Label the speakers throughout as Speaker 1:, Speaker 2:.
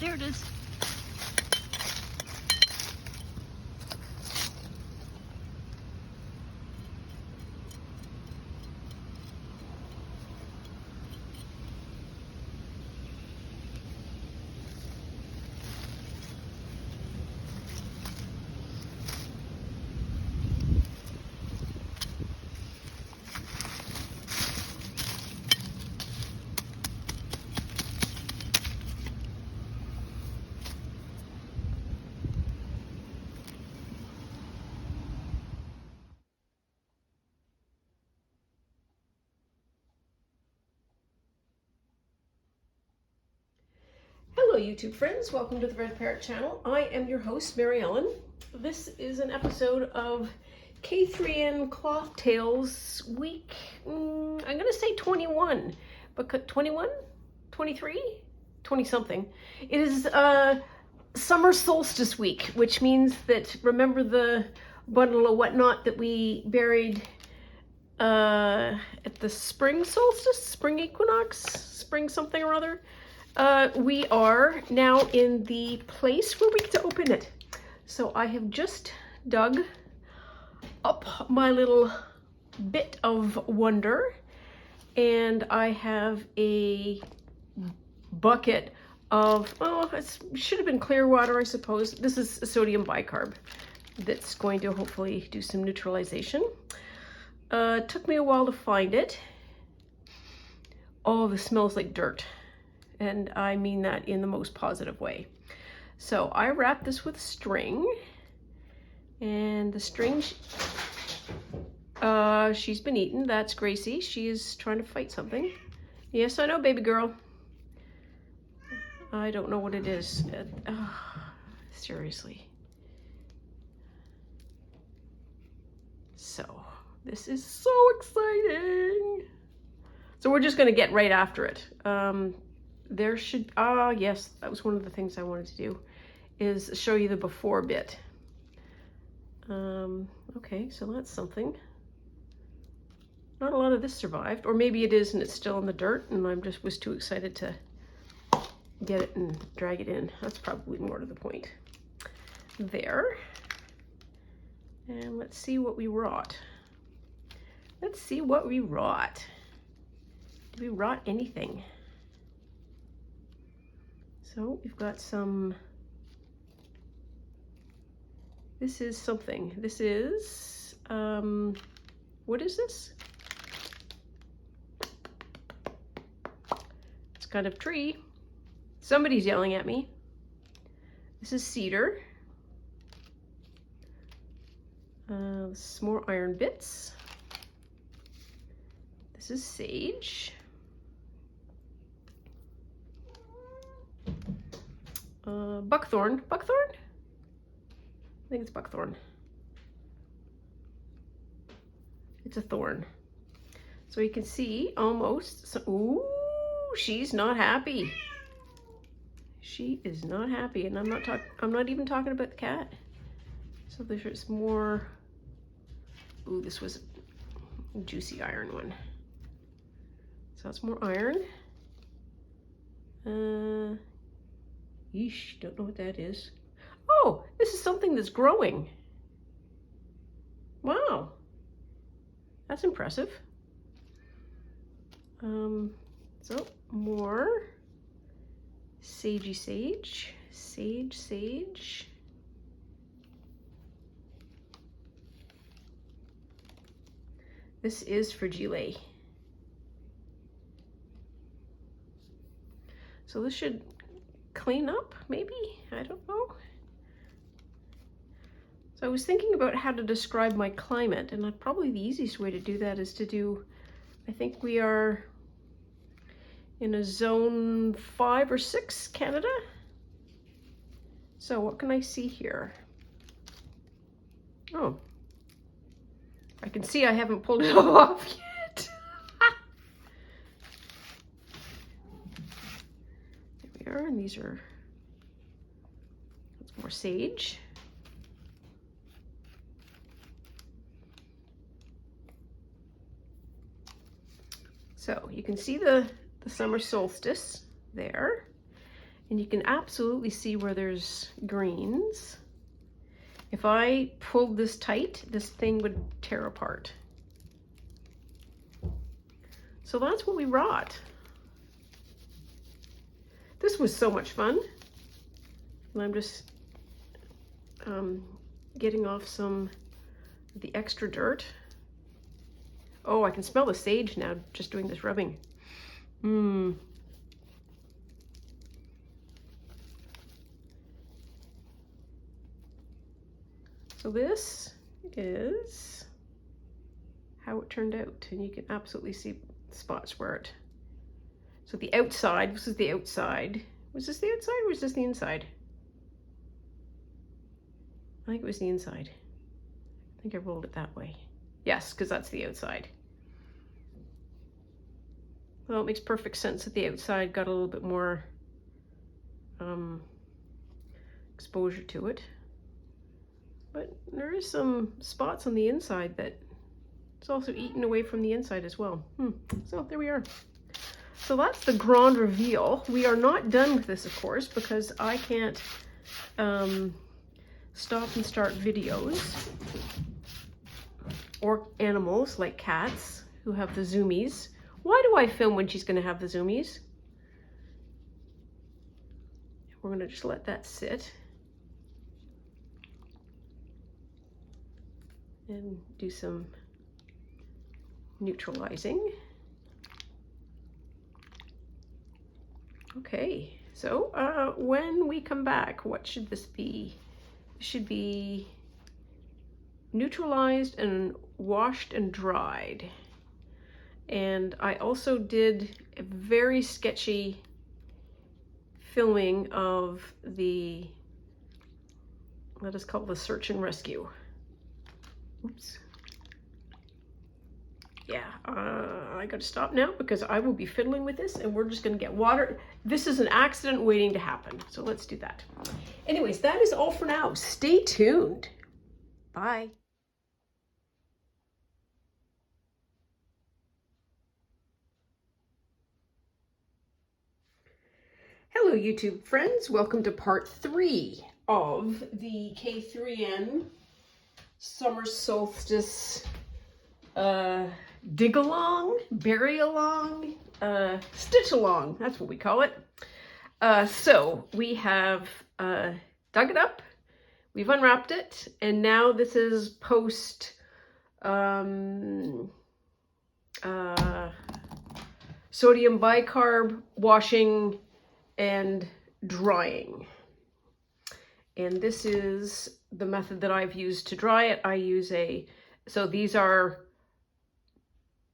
Speaker 1: there it is. Hello YouTube friends, welcome to the Red Parrot channel. I am your host, Mary Ellen. This is an episode of K3N Cloth Tales week, I'm gonna say 21, but 21? 23? 20 something. It is summer solstice week, which means that, remember the bundle of whatnot that we buried at the spring solstice, spring equinox, spring something or other? We are now in the place where we get to open it. So I have just dug up my little bit of wonder, and I have a bucket of, it should have been clear water, I suppose. This is sodium bicarb that's going to hopefully do some neutralization. It took me a while to find it. Oh, this smells like dirt. And I mean that in the most positive way. So I wrapped this with string, and the string, she's been eaten. That's Gracie. She is trying to fight something. Yes, I know, baby girl. I don't know what it is. Seriously. So this is so exciting. So we're just gonna get right after it. There should, yes, that was one of the things I wanted to do, is show you the before bit. Okay, so that's something. Not a lot of this survived, or maybe it is and it's still in the dirt and I just was too excited to get it and drag it in. That's probably more to the point. There. And let's see what we wrought. Let's see what we wrought. Did we wrought anything? So we've got some, this is something. This is, what is this? It's kind of tree. Somebody's yelling at me. This is cedar. Some more iron bits. This is sage. Buckthorn. Buckthorn? I think it's buckthorn. It's a thorn. So you can see almost, so, ooh, she's not happy. She is not happy, and I'm not even talking about the cat. So there's more. Ooh, this was a juicy iron one. So that's more iron. Yeesh, don't know what that is. Oh, this is something that's growing. Wow, that's impressive. So more sagey sage, sage. This is frigile. So this should clean up, maybe? I don't know. So I was thinking about how to describe my climate, and probably the easiest way to do that is to do, I think we are in a zone 5 or 6, Canada. So what can I see here? Oh, I can see I haven't pulled it off yet. There we are, and these are, that's more sage. So you can see the summer solstice there, And you can absolutely see where there's greens. If I pulled this tight, this thing would tear apart. So that's what we wrought. This was so much fun. And I'm just getting off some of the extra dirt. Oh, I can smell the sage now just doing this rubbing. So this is how it turned out, and you can absolutely see spots where it. So the outside, this is the outside. Was this the outside or was this the inside? I think it was the inside. I think I rolled it that way. Yes, because that's the outside. Well, it makes perfect sense that the outside got a little bit more exposure to it. But there is some spots on the inside that it's also eaten away from the inside as well. So there we are. So that's the grand reveal. We are not done with this, of course, because I can't stop and start videos or animals like cats who have the zoomies. Why do I film when she's going to have the zoomies? We're going to just let that sit and do some neutralizing. Okay, so when we come back, what should this be? It should be neutralized and washed and dried. And I also did a very sketchy filming of the, let us call it the search and rescue. Oops. Yeah, I gotta stop now because I will be fiddling with this and we're just gonna get water. This is an accident waiting to happen, so let's do that. Anyways, that is all for now. Stay tuned. Bye. Hello, YouTube friends. Welcome to part 3 of the K3N Summer Solstice dig along, bury along, stitch along. That's what we call it. So we have dug it up, we've unwrapped it, and now this is post sodium bicarb washing and drying. And this is the method that I've used to dry it. I use so these are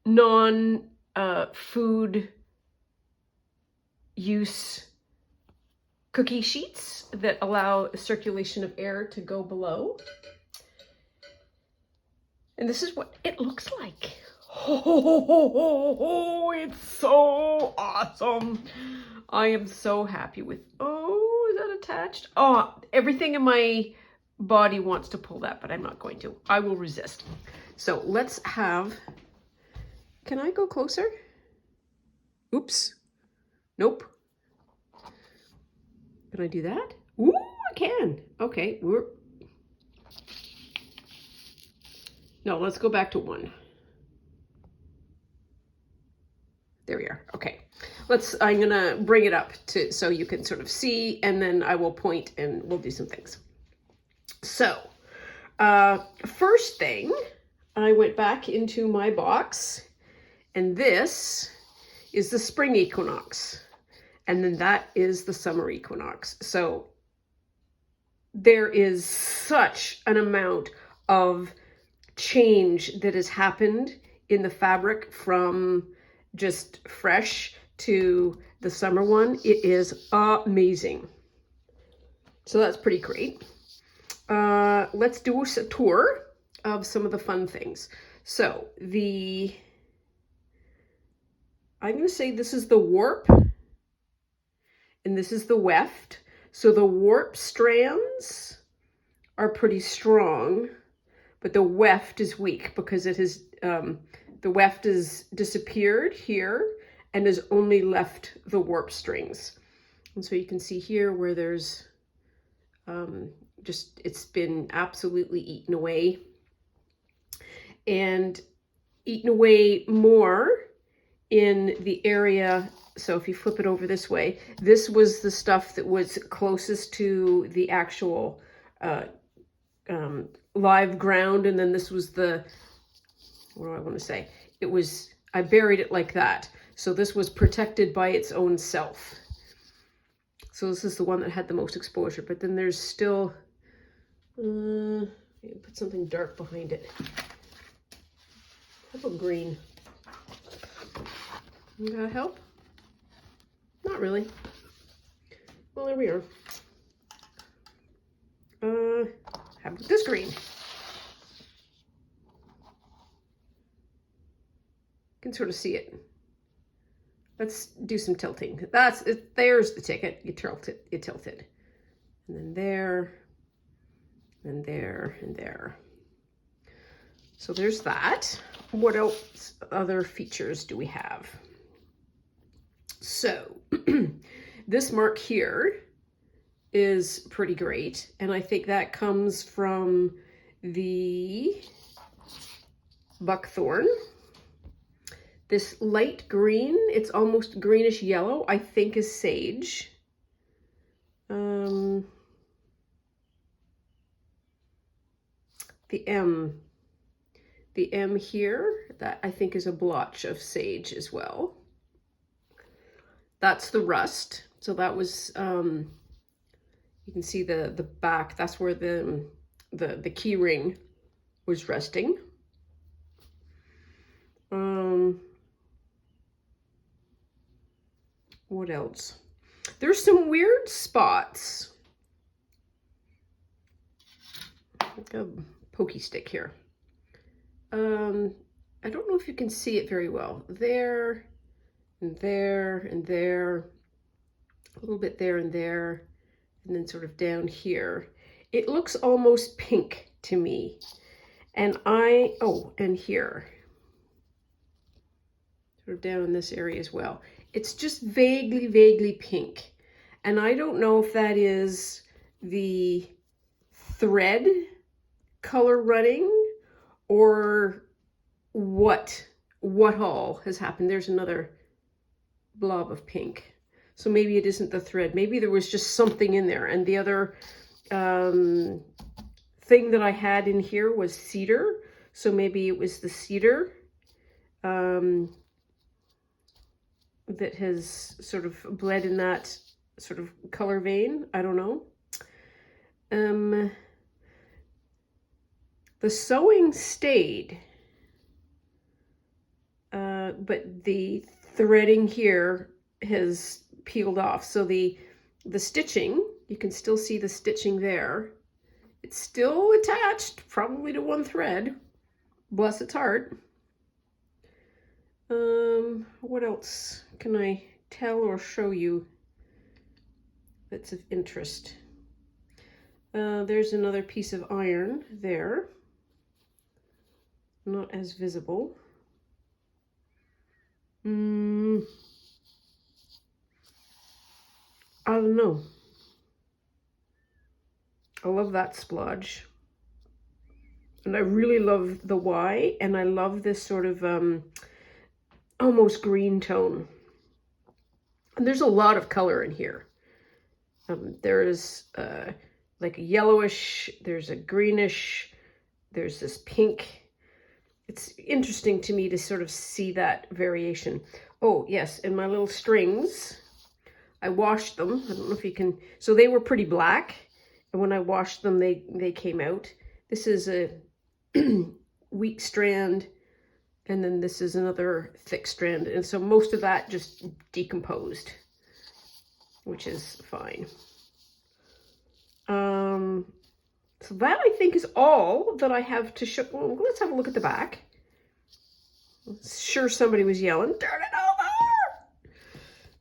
Speaker 1: non-food use cookie sheets that allow circulation of air to go below. And this is what it looks like. Oh, it's so awesome. I am so happy with, oh, is that attached? Oh, everything in my body wants to pull that, but I'm not going to. I will resist. So let's have, can I go closer? Oops. Nope. Can I do that? Ooh, I can. Okay, no, let's go back to 1. There we are. Okay. I'm gonna bring it up so you can sort of see, and then I will point and we'll do some things. So, first thing, I went back into my box, and this is the spring equinox, and then that is the summer equinox. So there is such an amount of change that has happened in the fabric from just fresh to the summer one. It is amazing. So that's pretty great. Let's do a tour of some of the fun things. So I'm going to say this is the warp and this is the weft. So the warp strands are pretty strong, but the weft is weak because it has, the weft has disappeared here and has only left the warp strings. And so you can see here where there's just, it's been absolutely eaten away. And eaten away more in the area. So if you flip it over this way, this was the stuff that was closest to the actual live ground. And then this was the, what do I want to say? It was, I buried it like that. So this was protected by its own self. So this is the one that had the most exposure, but then there's still, put something dark behind it. How about green? Does that help? Not really. Well, there we are. How about this green? You can sort of see it. Let's do some tilting. That's it. There's the ticket. You tilt it. You tilt it, and then there, and there, and there. So there's that. What else? Other features do we have? So this mark here is pretty great, and I think that comes from the buckthorn. This light green, it's almost greenish yellow, I think is sage. The M here, that I think is a blotch of sage as well. That's the rust. So that was, you can see the back, that's where the key ring was resting. What else? There's some weird spots. Like a pokey stick here. I don't know if you can see it very well. There, and there, and there. A little bit there and there. And then sort of down here. It looks almost pink to me. And and here. Sort of down in this area as well. It's just vaguely pink. And I don't know if that is the thread color running or what all has happened. There's another blob of pink. So maybe it isn't the thread. Maybe there was just something in there. And the other thing that I had in here was cedar. So maybe it was the cedar that has sort of bled in that sort of color vein. I don't know. The sewing stayed, but the threading here has peeled off. So the stitching, you can still see the stitching there. It's still attached, probably to one thread. Bless its heart. What else can I tell or show you that's of interest? There's another piece of iron there. Not as visible. I don't know. I love that splodge. And I really love the Y, and I love this sort of almost green tone. And there's a lot of color in here. There is like a yellowish, there's a greenish, there's this pink. It's interesting to me to sort of see that variation. Oh, yes, and my little strings, I washed them. I don't know if you can, so they were pretty black. And when I washed them, they came out. This is a weak strand, and then this is another thick strand. And so most of that just decomposed, which is fine. So that I think is all that I have to show. Well, let's have a look at the back. I'm sure somebody was yelling, "Turn it over!"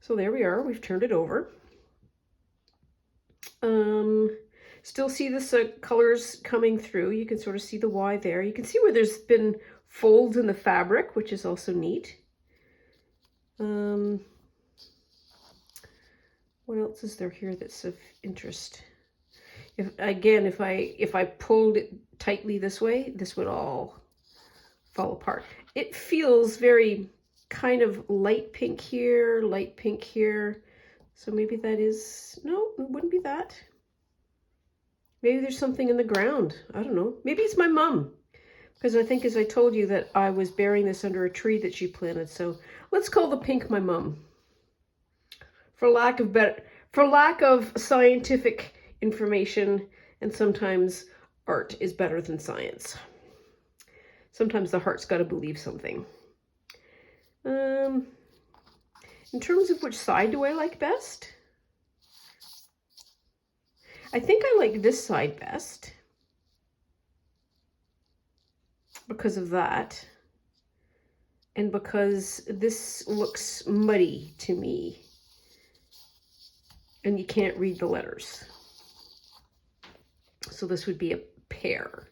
Speaker 1: So there we are. We've turned it over. Still see the colors coming through. You can sort of see the Y there. You can see where there's been folds in the fabric, which is also neat. What else is there here that's of interest? If I pulled it tightly this way, this would all fall apart. It feels very kind of light pink here, light pink here. So maybe that is, no, it wouldn't be that. Maybe there's something in the ground. I don't know. Maybe it's my mom. Because I think, as I told you, that I was burying this under a tree that she planted. So let's call the pink my mom. For lack of scientific information, and sometimes art is better than science. Sometimes the heart's got to believe something. In terms of which side do I like best? I think I like this side best because of that, and because this looks muddy to me and you can't read the letters. So this would be a pear.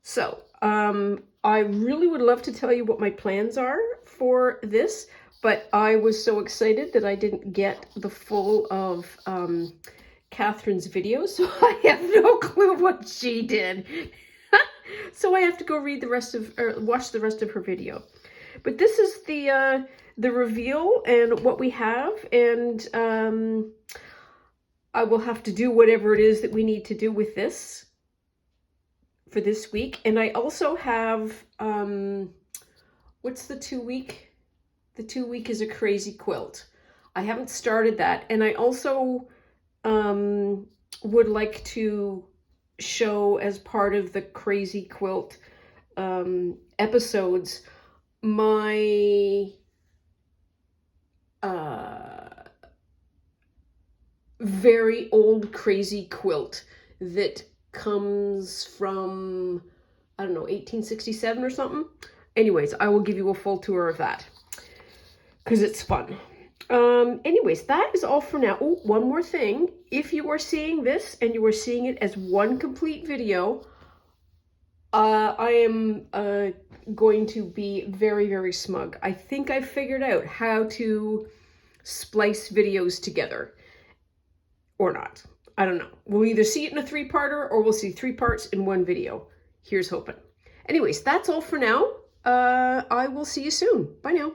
Speaker 1: So I really would love to tell you what my plans are for this, but I was so excited that I didn't get the full of Catherine's video, so I have no clue what she did. So I have to go read the rest of, or watch the rest of her video. But this is the reveal and what we have, and I will have to do whatever it is that we need to do with this for this week. And I also have, what's the 2-week? The 2-week is a crazy quilt. I haven't started that. And I also would like to show, as part of the crazy quilt episodes, my very old crazy quilt that comes from, I don't know, 1867 or something. Anyways, I will give you a full tour of that because it's fun. Anyways, that is all for now. Oh, one more thing. If you are seeing this and you are seeing it as one complete video, I am going to be very, very smug. I think I figured out how to splice videos together. Or not. I don't know. We'll either see it in a 3-parter or we'll see 3 parts in one video. Here's hoping. Anyways, that's all for now. I will see you soon. Bye now.